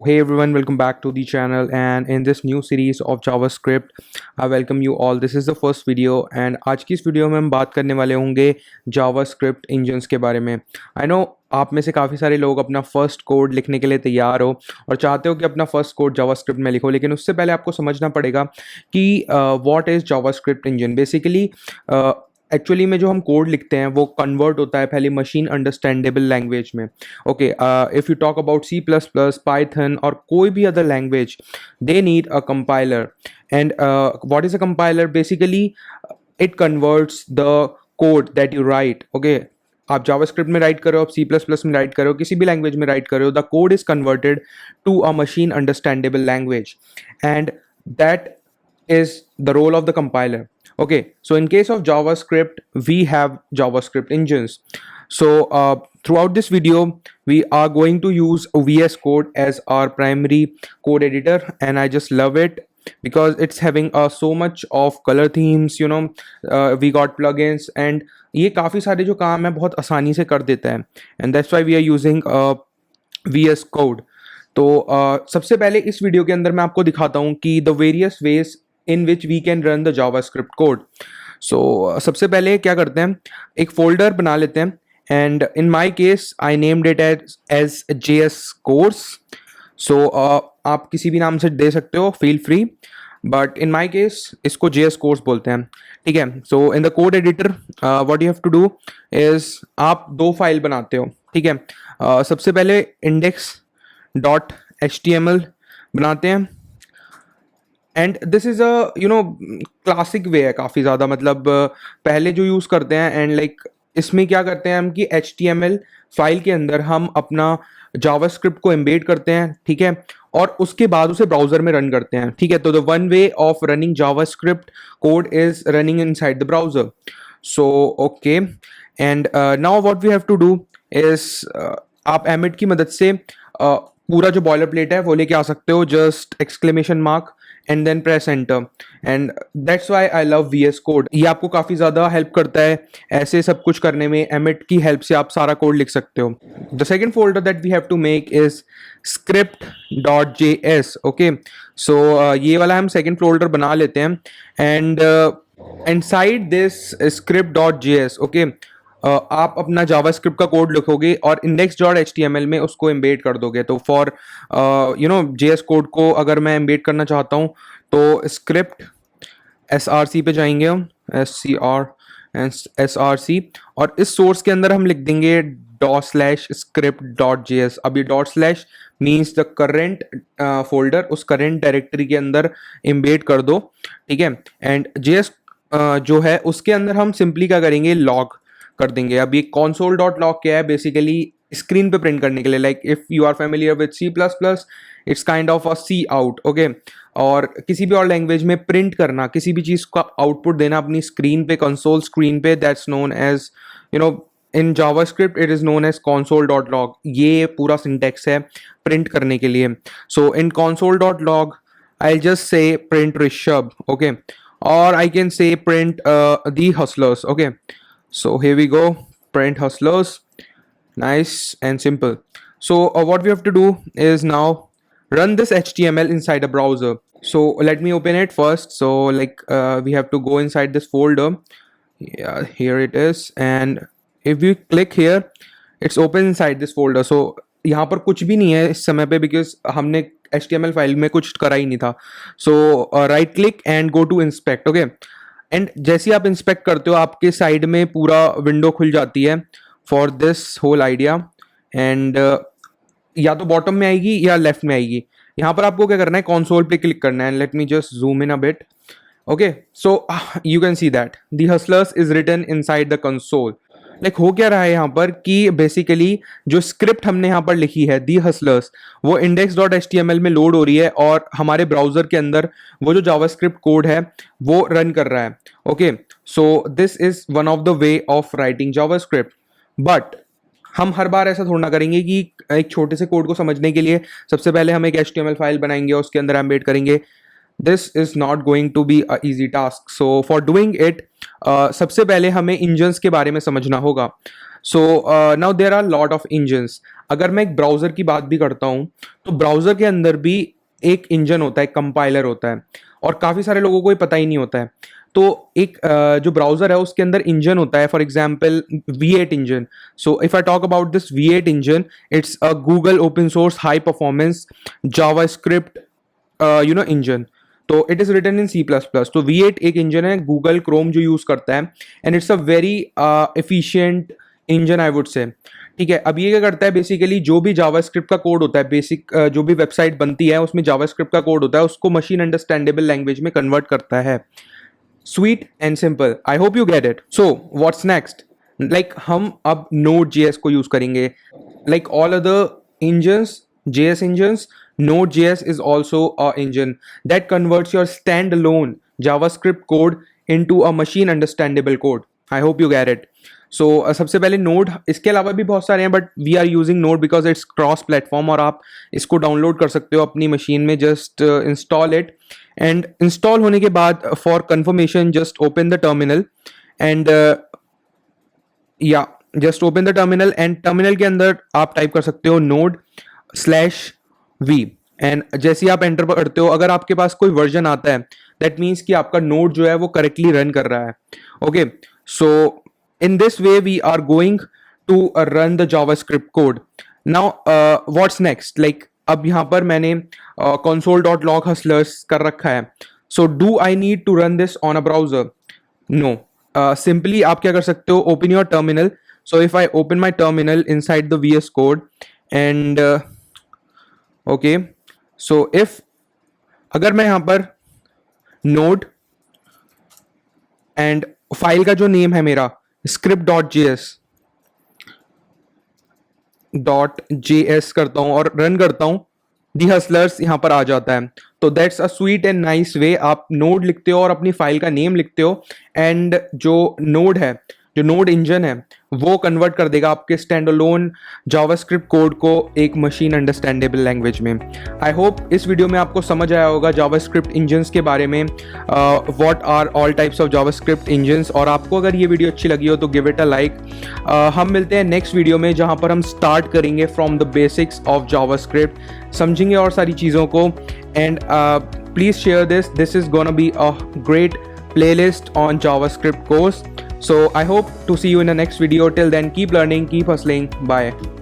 Hey everyone, welcome back to the channel, and in this new series of JavaScript I welcome you all. This is the first video and आज की इस video में हम बात करने वाले होंगे JavaScript इंजन्स के बारे में. आई नो आप में से काफ़ी सारे लोग अपना फर्स्ट कोड लिखने के लिए तैयार हो और चाहते हो कि अपना फर्स्ट कोड जावास्क्रिप्ट में लिखो, लेकिन उससे पहले आपको समझना पड़ेगा कि what is JavaScript engine. Basically actually में जो हम कोड लिखते हैं वो कन्वर्ट होता है पहले मशीन अंडरस्टैंडेबल लैंग्वेज में. Okay, if you talk about C plus plus, Python और कोई भी other language, they need a compiler. And what is a compiler? Basically it converts the code that you write. Okay, आप JavaScript में write करो, आप C plus plus में write करो, किसी भी लैंग्वेज में राइट करो, the code is converted to a machine understandable language, and that is the role of the compiler. Okay, so in case of JavaScript, we have JavaScript engines. So throughout this video, we are going to use VS Code as our primary code editor, and I just love it because it's having so much of color themes. We got plugins, and ये काफ़ी सारे जो काम है बहुत आसानी से कर देता है, and that's why we are using VS Code. तो सबसे पहले इस वीडियो के अंदर मैं आपको दिखाता हूँ कि the various ways in which we can run the JavaScript code. So सबसे पहले क्या करते हैं, एक फोल्डर बना लेते हैं, and in my case I named it as JS course. So आप किसी भी नाम से दे सकते हो, feel free, but in my case इसको JS कोर्स बोलते हैं. ठीक है. So in the code editor what you have to do is आप दो फाइल बनाते हो. ठीक है. सबसे पहले index.html बनाते हैं, and this is a classic way है काफ़ी ज़्यादा. मतलब पहले जो यूज़ करते हैं, एंड लाइक इसमें क्या करते हैं हम कि HTML फाइल के अंदर हम अपना जावास्क्रिप्ट को एम्बेड करते हैं. ठीक है. और उसके बाद उसे ब्राउज़र में रन करते हैं. ठीक है. तो the one way of running JavaScript code is running inside the browser. So okay, and now what we have to do is आप एमिट की मदद से पूरा जो बॉयलर प्लेट है वो लेके आ सकते हो. Just exclamation mark and then press enter, and that's why I love VS code. ये आपको काफ़ी ज़्यादा हेल्प करता है ऐसे सब कुछ करने में. एमिट की हेल्प से आप सारा कोड लिख सकते हो. The second folder that we have to make is script.js. Okay, so ये वाला हम सेकेंड फोल्डर बना लेते हैं, and inside this script.js okay आप अपना जावास्क्रिप्ट का कोड लिखोगे और index.html में उसको एम्बेड कर दोगे. तो फॉर JS कोड को अगर मैं एम्बेड करना चाहता हूँ तो स्क्रिप्ट src पे जाएंगे हम, src, और इस सोर्स के अंदर हम लिख देंगे ./script.js. अब ये dot slash means the current folder, उस करेंट डायरेक्टरी के अंदर एम्बेड कर दो. ठीक है. एंड JS जो है उसके अंदर हम सिंपली क्या करेंगे, लॉग कर देंगे. अब ये console.log क्या है? बेसिकली स्क्रीन पे प्रिंट करने के लिए. Like if you are familiar with C plus plus, it's kind of a C out. Okay, और किसी भी और लैंग्वेज में प्रिंट करना, किसी भी चीज़ का आउटपुट देना अपनी स्क्रीन पे, कंसोल स्क्रीन पे, that's known as in JavaScript it is known as console.log. ये पूरा सिंटेक्स है प्रिंट करने के लिए. So in console.log I just say print Rishabh. Okay, or I can say print the hustlers. Okay, so here we go, print hustlers. Nice and simple. So what we have to do is now run this HTML inside a browser. So let me open it first. So like we have to go inside this folder. Yeah, here it is, and if you click here, it's open inside this folder. So यहाँ पर कुछ भी नहीं है इस समय पे, because हमने HTML फाइल में कुछ करा ही नहीं था. So right click and go to inspect. Okay, and जैसे ही आप इंस्पेक्ट करते हो आपके साइड में पूरा विंडो खुल जाती है for this whole idea. And या तो बॉटम में आएगी या लेफ्ट में आएगी. यहाँ पर आपको क्या करना है, कंसोल पे क्लिक करना है. Let me just zoom in a bit. Okay, so you can see that the hustlers is written inside the console. Like हो क्या रहा है यहाँ पर कि बेसिकली जो स्क्रिप्ट हमने यहाँ पर लिखी है दी हसलर्स, वो index.html में लोड हो रही है और हमारे ब्राउजर के अंदर वो जो जावास्क्रिप्ट कोड है वो रन कर रहा है. Okay, so this is one of the way of writing JavaScript. But हम हर बार ऐसा थोड़ा ना करेंगे कि एक छोटे से कोड को समझने के लिए सबसे पहले हम एक HTML फाइल बनाएंगे और उसके अंदर एम्बेड करेंगे. This is not going to be a easy task. So for doing it सबसे पहले हमें इंजन्स के बारे में समझना होगा. So now there are lot of engines. अगर मैं एक ब्राउज़र की बात भी करता हूँ तो ब्राउज़र के अंदर भी एक इंजन होता है, कंपाइलर होता है, और काफ़ी सारे लोगों को ये पता ही नहीं होता है। तो एक जो ब्राउज़र है उसके अंदर इंजन होता है, for example V8 engine. So if I talk about this V8 engine, it's a Google open source high performance JavaScript engine. तो it is written in C++। तो V8 एक इंजन है गूगल क्रोम जो use करता है, and it's a very efficient engine I would say. ठीक है, अब ये क्या करता है, बेसिकली जो भी जावास्क्रिप्ट का कोड होता है, बेसिक जो भी वेबसाइट बनती है उसमें जावास्क्रिप्ट का कोड होता है, उसको मशीन अंडरस्टैंडेबल लैंग्वेज में कन्वर्ट करता है। Sweet and simple, I hope you get it. So what's next, like हम अब Node.js को यूज करेंगे। Like all other engines, JS engines, Node.js is also a engine that converts your standalone JavaScript code into a machine understandable code. I hope you get it. So सबसे पहले Node, इसके अलावा भी बहुत सारे हैं, but we are using Node because it's cross platform, और आप इसको डाउनलोड कर सकते हो अपनी मशीन में। Just install it, and install होने के बाद for confirmation just open the terminal and या just open the terminal, and terminal के अंदर आप टाइप कर सकते हो Node/v, एंड जैसे ही आप एंटर करते हो, अगर आपके पास कोई वर्जन आता है दैट मीन्स कि आपका नोड जो है वो करेक्टली रन कर रहा है। Okay, so in this way we are going to run the JavaScript code. Now what's next, like अब यहाँ पर मैंने console.log hustlers कर रखा है। So do I need to run this on a browser? No. Simply आप क्या कर सकते हो, open your terminal. So if I open my terminal inside the VS Code and okay, so if अगर मैं यहाँ पर node and फाइल का जो नेम है मेरा script.js करता हूं और रन करता हूं, दी हसलर्स यहां पर आ जाता है। तो that's a sweet and nice way. आप नोड लिखते हो और अपनी फाइल का नेम लिखते हो, एंड जो नोड है, जो नोड इंजन है, वो कन्वर्ट कर देगा आपके स्टैंड अलोन जावास्क्रिप्ट कोड को एक मशीन अंडरस्टैंडेबल लैंग्वेज में। आई होप इस वीडियो में आपको समझ आया होगा जावास्क्रिप्ट इंजन्स के बारे में, what are all types of JavaScript engines. और आपको अगर ये वीडियो अच्छी लगी हो तो गिव इट अ लाइक। हम मिलते हैं नेक्स्ट वीडियो में, जहाँ पर हम स्टार्ट करेंगे from the basics of JavaScript, समझेंगे और सारी चीज़ों को। And please share this is gonna be a great playlist on JavaScript course. So I hope to see you in the next video. Till then, keep learning, keep hustling. Bye.